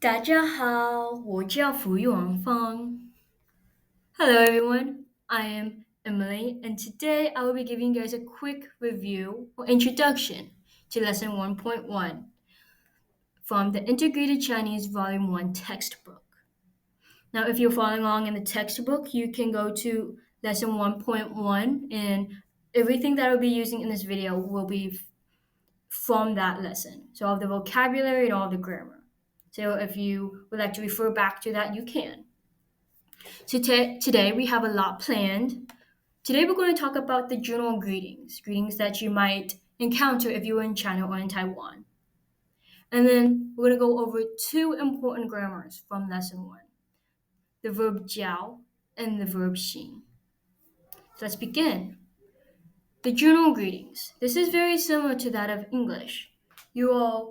大家好，我叫福永芳. Hello everyone, I am Emily and today I will be giving you guys a quick review or introduction to lesson 1.1 from the Integrated Chinese Volume 1 textbook. Now if you're following along in the textbook, you can go to lesson 1.1 and everything that I'll be using in this video will be from that lesson. So all of the vocabulary and all of the grammar. So if you would like to refer back to that, you can. So today we have a lot planned. Today we're going to talk about the general greetings that you might encounter if you were in China or in Taiwan. And then we're going to go over two important grammars from lesson 1, the verb jiao and the verb xin. So let's begin. The general greetings. This is very similar to that of English. You are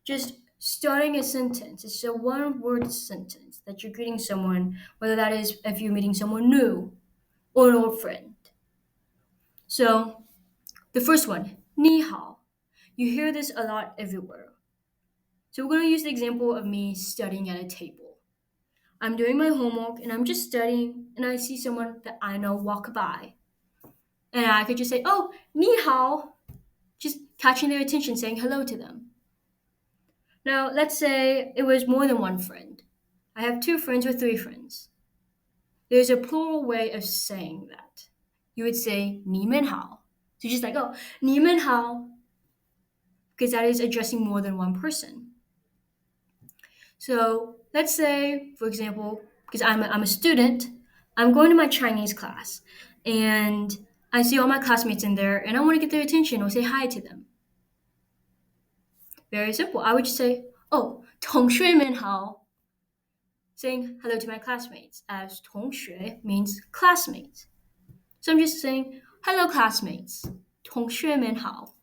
just starting a sentence. It's a one-word sentence that you're greeting someone, whether that is if you're meeting someone new or an old friend. So the first one, ni hao. You hear this a lot everywhere. So we're going to use the example of me studying at a table. I'm doing my homework and I'm just studying and I see someone that I know walk by. And I could just say, oh, ni hao, just catching their attention, saying hello to them. Now, let's say it was more than one friend. I have 2 friends or 3 friends. There's a plural way of saying that. You would say, ni men hao. So just like, oh, ni men hao, because that is addressing more than one person. So let's say, for example, because I'm a student, I'm going to my Chinese class, and I see all my classmates in there, and I want to get their attention or say hi to them. Very simple. I would just say, oh, 同学们好, saying hello to my classmates, as 同学 means classmates. So I'm just saying, hello classmates, 同学们好.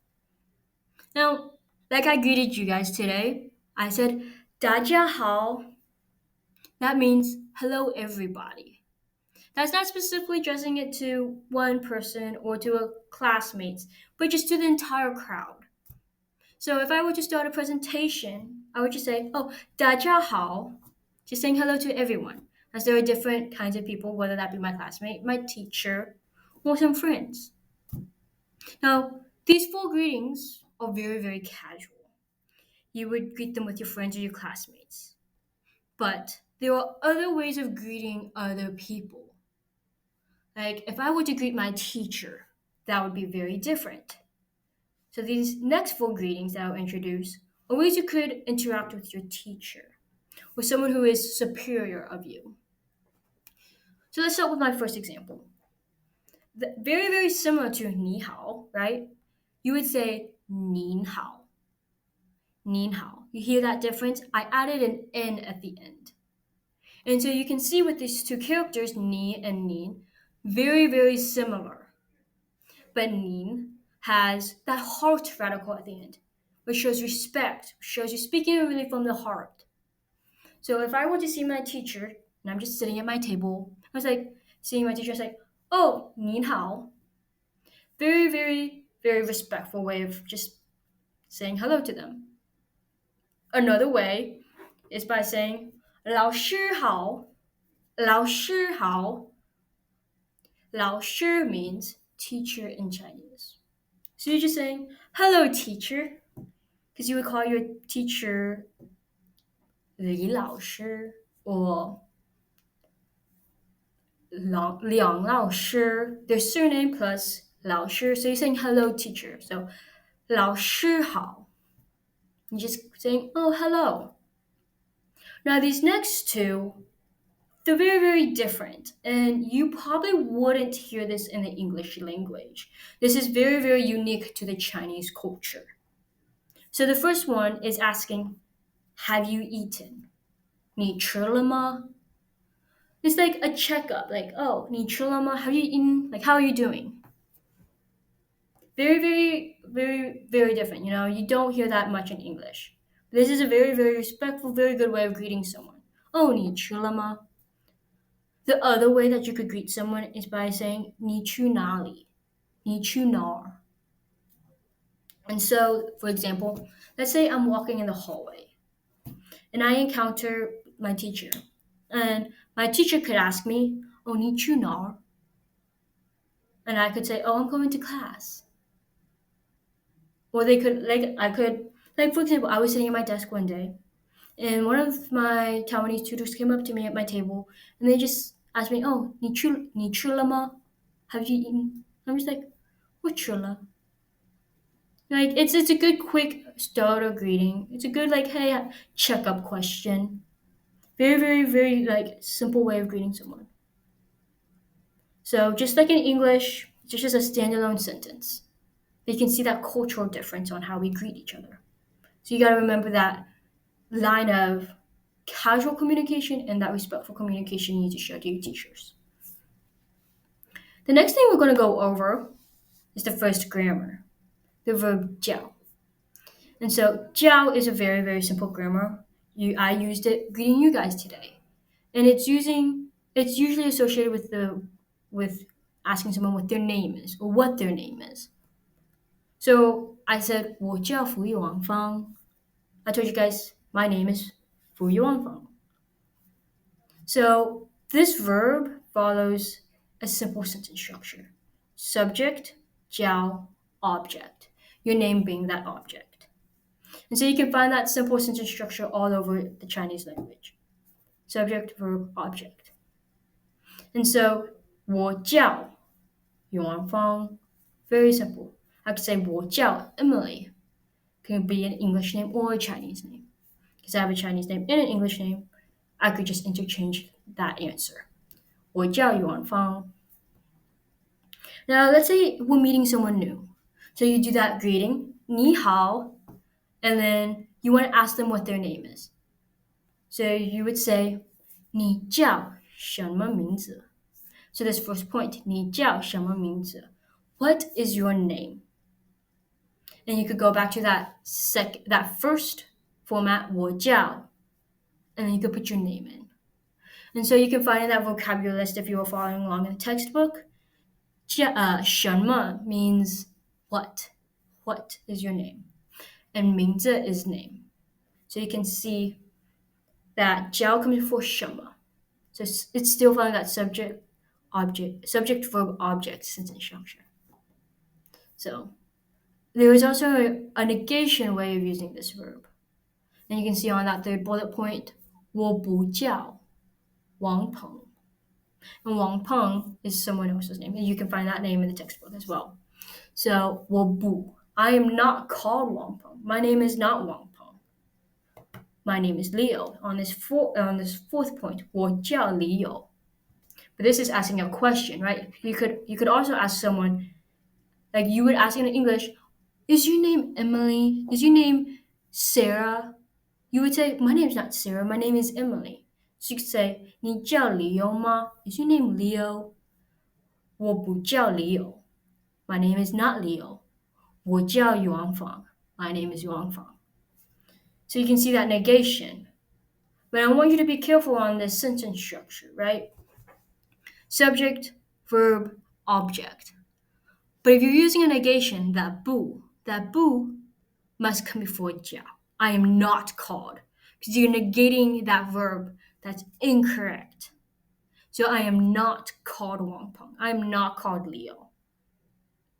Now, like I greeted you guys today, I said, 大家好. That means hello everybody. That's not specifically addressing it to one person or to a classmates, but just to the entire crowd. So if I were to start a presentation, I would just say, oh, 大家好, just saying hello to everyone, as there are different kinds of people, whether that be my classmate, my teacher, or some friends. Now, these 4 greetings are very, very casual. You would greet them with your friends or your classmates. But there are other ways of greeting other people. Like if I were to greet my teacher, that would be very different. So these next 4 greetings that I'll introduce are ways you could interact with your teacher or someone who is superior of you. So let's start with my first example. Very, very similar to ni hao, right? You would say nin hao. Nin hao. You hear that difference? I added an N at the end. And so you can see with these 2 characters, ni and nin, very, very similar. But nin has that heart radical at the end, which shows respect, shows you speaking really from the heart. So if I were to see my teacher, and I'm just sitting at my table, I was like, seeing my teacher, I was like, oh, nin hao. Very, very, very respectful way of just saying hello to them. Another way is by saying, 老师好,老师好. 老师 means teacher in Chinese. So you're just saying, hello, teacher. Because you would call your teacher 李老师 or 梁老师. Their surname plus 老师. So you're saying hello, teacher. So 老师好. You're just saying, oh, hello. Now these next 2, they're very, very different. And you probably wouldn't hear this in the English language. This is very, very unique to the Chinese culture. So the first one is asking, have you eaten? 你吃了吗? It's like a checkup, like, oh, 你吃了吗? Have you eaten? Like, how are you doing? Very, very, very, very different. You know, you don't hear that much in English. This is a very, very respectful, very good way of greeting someone. Oh, 你吃了吗? The other way that you could greet someone is by saying 你去哪里?你去哪儿? And so, for example, let's say I'm walking in the hallway. and I encounter my teacher. And my teacher could ask me, "Oh, 你去哪儿?" And I could say, "Oh, I'm going to class." Or they could like I could like for example, I was sitting at my desk one day, and one of my Taiwanese tutors came up to me at my table, and they just asked me, "Oh, 你吃了吗? Have you eaten?" I'm just like, "What 吃了?" Like it's a good quick starter greeting. It's a good like hey checkup question. Very very very like simple way of greeting someone. So just like in English, it's just a standalone sentence. You can see that cultural difference on how we greet each other. So you got to remember that line of casual communication and that respectful communication you need to show to your teachers. The next thing we're going to go over is the first grammar, the verb jiao. And so jiao is a very, very simple grammar. I used it greeting you guys today. And it's usually associated with asking someone what their name is or what their name is. So I said 我叫福玉王芳. I told you guys my name is Fu Yuanfang. So this verb follows a simple sentence structure. Subject, jiao, object. Your name being that object. And so you can find that simple sentence structure all over the Chinese language. Subject, verb, object. And so 我叫 Yuanfang. Very simple. I could say 我叫 Emily. Can be an English name or a Chinese name. Because I have a Chinese name and an English name, I could just interchange that answer. 我叫 Now, let's say we're meeting someone new. So you do that greeting, 你好, and then you want to ask them what their name is. So you would say, 你叫什么名字? So this first point, 你叫什么名字? What is your name? And you could go back to that first format, 我叫, and then you could put your name in. And so you can find in that vocabulary list if you were following along in the textbook. 什么 means what. What is your name? And 名字 is name. So you can see that 叫 comes before 什么. So it's still following that subject verb object sentence structure. So there is also a negation way of using this verb. And you can see on that third bullet point, 我不叫王鹏. And Wang Peng is someone else's name. And you can find that name in the textbook as well. So, 我不. I am not called Wang Peng. My name is not Wang Peng. My name is Leo. On this fourth point, 我叫 Leo. But this is asking a question, right? You could also ask someone, like you would ask in English, is your name Emily? Is your name Sarah? You would say, my name is not Sarah. My name is Emily. So you could say, 你叫 Leo 吗? Is your name Leo? 我不叫 Leo. My name is not Leo. 我叫 Yuanfang. My name is Yuanfang. So you can see that negation. But I want you to be careful on this sentence structure, right? Subject, verb, object. But if you're using a negation, that bu must come before 叫. I am not called. Because you're negating that verb. That's incorrect. So I am not called Wang Peng. I am not called Leo.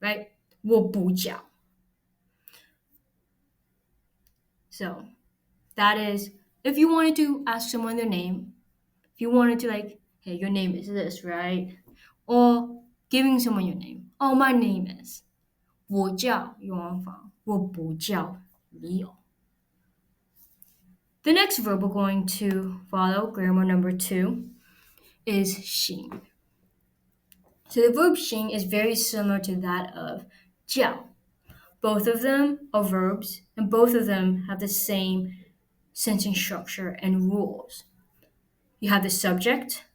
Right? 我不叫. So that is, if you wanted to ask someone their name, if you wanted to like, hey, your name is this, right? Or giving someone your name. Oh, my name is 我叫袁芳,我不叫 Leo. The next verb we're going to follow, grammar number 2, is 行. So the verb 行 is very similar to that of 叫. Both of them are verbs, and both of them have the same sentence structure and rules. You have the subject,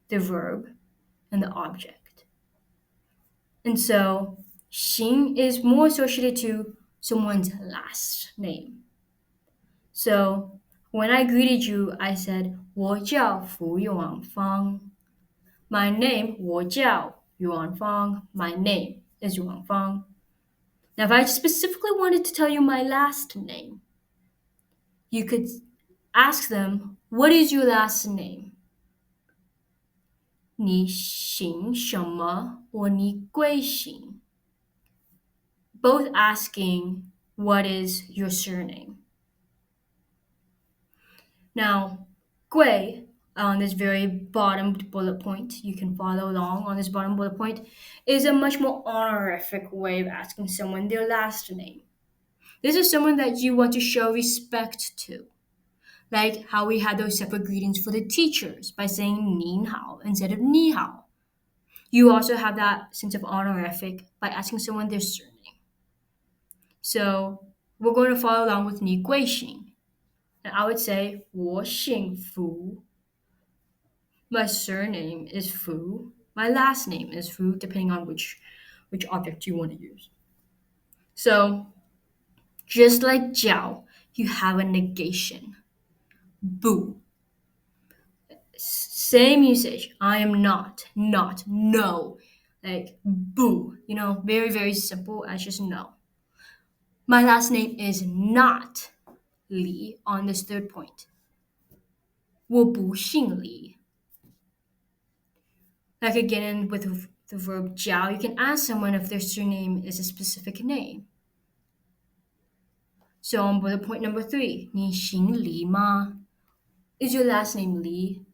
the verb, and the object. And so 行 is more associated to someone's last name. So when I greeted you, I said 我叫福永芳. My name 我叫Yuan Fang. My name is Yuan Fang. Now, if I specifically wanted to tell you my last name, you could ask them, what is your last name? 你姓什么 or 你贵姓? Both asking, what is your surname? Now, 贵, on this very bottom bullet point, you can follow along on this bottom bullet point, is a much more honorific way of asking someone their last name. This is someone that you want to show respect to. Like how we had those separate greetings for the teachers by saying 您好 instead of 你好. You also have that sense of honorific by asking someone their surname. So we're going to follow along with 你贵姓. And I would say 我姓福. My surname is Fu. My last name is Fu, depending on which object you want to use. So just like jiao, you have a negation. Bu. Same usage. I am not, no. Like bu, very, very simple as just no. My last name is not Li on this third point. 我不姓李. Like again with the verb jiao, you can ask someone if their surname is a specific name. So on bullet point number 3, 你姓李吗? Is your last name Li?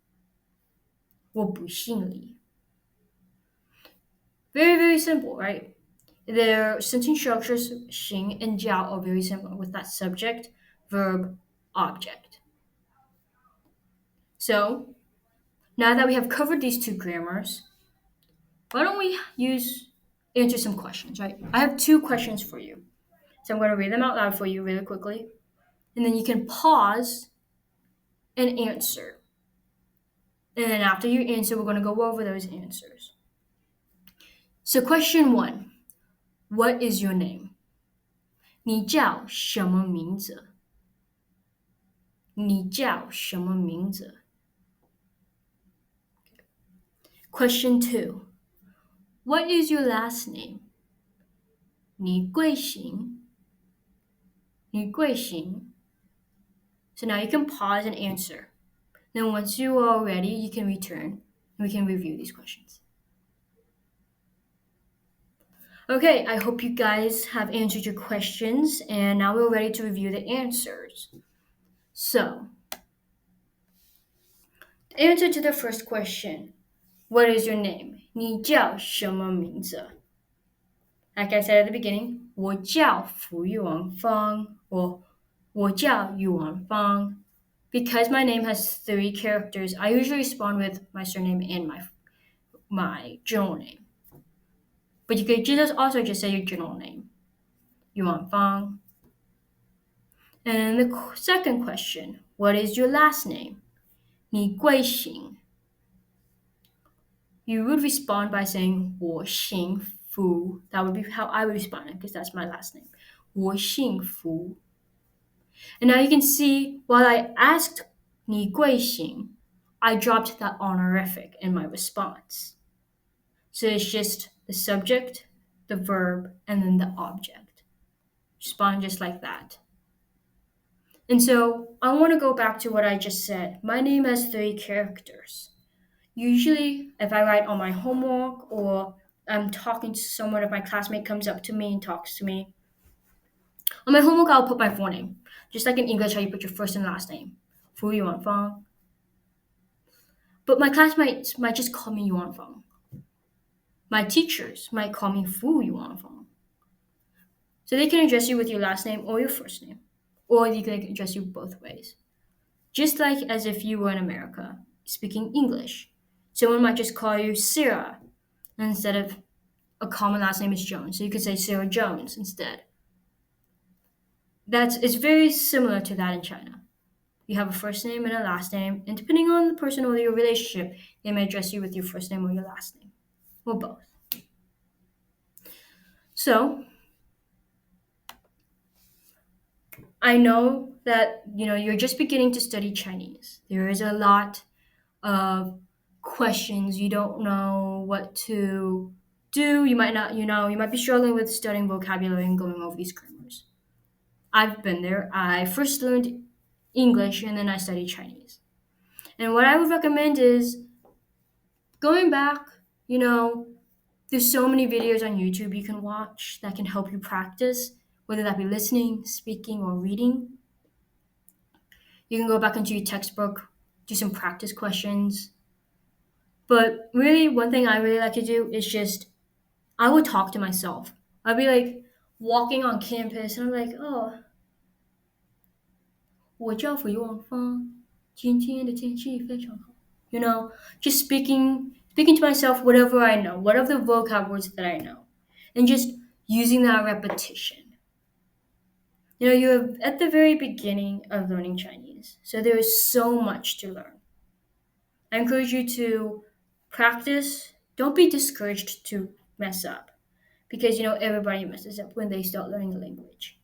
我不姓李. Very, very simple, right? Their sentence structures, 形 and jiao, are very similar with that subject, verb, object. So, now that we have covered these two grammars, why don't we answer some questions, right? I have 2 questions for you. So I'm going to read them out loud for you really quickly. And then you can pause and answer. And then after you answer, we're going to go over those answers. So question 1, what is your name? 你叫什么名字? 你叫什么名字? Question 2, what is your last name? 你贵姓? 你贵姓? So now you can pause and answer. Then once you are ready, you can return and we can review these questions. Okay, I hope you guys have answered your questions and now we're ready to review the answers. So, the answer to the first question, what is your name? 你叫什么名字? Like I said at the beginning, 我叫福元芳 or 我叫yuan fang. Because my name has 3 characters, I usually respond with my surname and my general name. But you could also just say your general name, Yuan Fang. And the second question, what is your last name? 你贵姓? You would respond by saying 我姓福. That would be how I would respond because that's my last name. 我姓福. And now you can see while I asked 你贵姓, I dropped that honorific in my response. So it's just the subject, the verb, and then the object. Respond just like that. And so I want to go back to what I just said. My name has 3 characters. Usually, if I write on my homework or I'm talking to someone, if my classmate comes up to me and talks to me, on my homework, I'll put my full name. Just like in English, how you put your first and last name. Fu Yuan Fang. But my classmates might just call me Yuan Fang. My teachers might call me Fu Yuan Fang. So they can address you with your last name or your first name. Or they can address you both ways. Just like as if you were in America, speaking English. Someone might just call you Sarah instead of a common last name is Jones. So you could say Sarah Jones instead. It's very similar to that in China. You have a first name and a last name, and depending on the person or your relationship, they may address you with your first name or your last name, or both. So, I know that you're just beginning to study Chinese. There is a lot of questions. You don't know what to do. You might not, you might be struggling with studying vocabulary and going over these grammars. I've been there. I first learned English, and then I studied Chinese. And what I would recommend is going back, you know, there's so many videos on YouTube you can watch that can help you practice, whether that be listening, speaking, or reading. You can go back into your textbook, do some practice questions. But really, one thing I really like to do is just, I would talk to myself. I'd be like walking on campus and I'm like, oh, 我叫肥旺方，今天的天气非常好. You know, just speaking to myself whatever I know, whatever the vocab words that I know, and just using that repetition. You know, you're at the very beginning of learning Chinese, so there is so much to learn. I encourage you to practice. Don't be discouraged to mess up because you know everybody messes up when they start learning a language.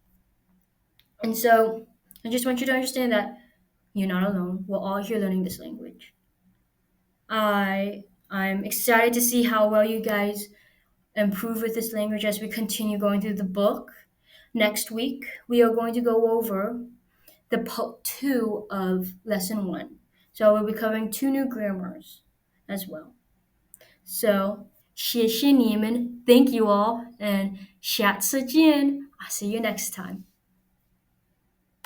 And so I just want you to understand that you're not alone. We're all here learning this language. I'm excited to see how well you guys improve with this language as we continue going through the book. Next week, we are going to go over the part two of lesson one. So we'll be covering two new grammars as well. So, 谢谢你们, thank you all, and 下次见. I'll see you next time.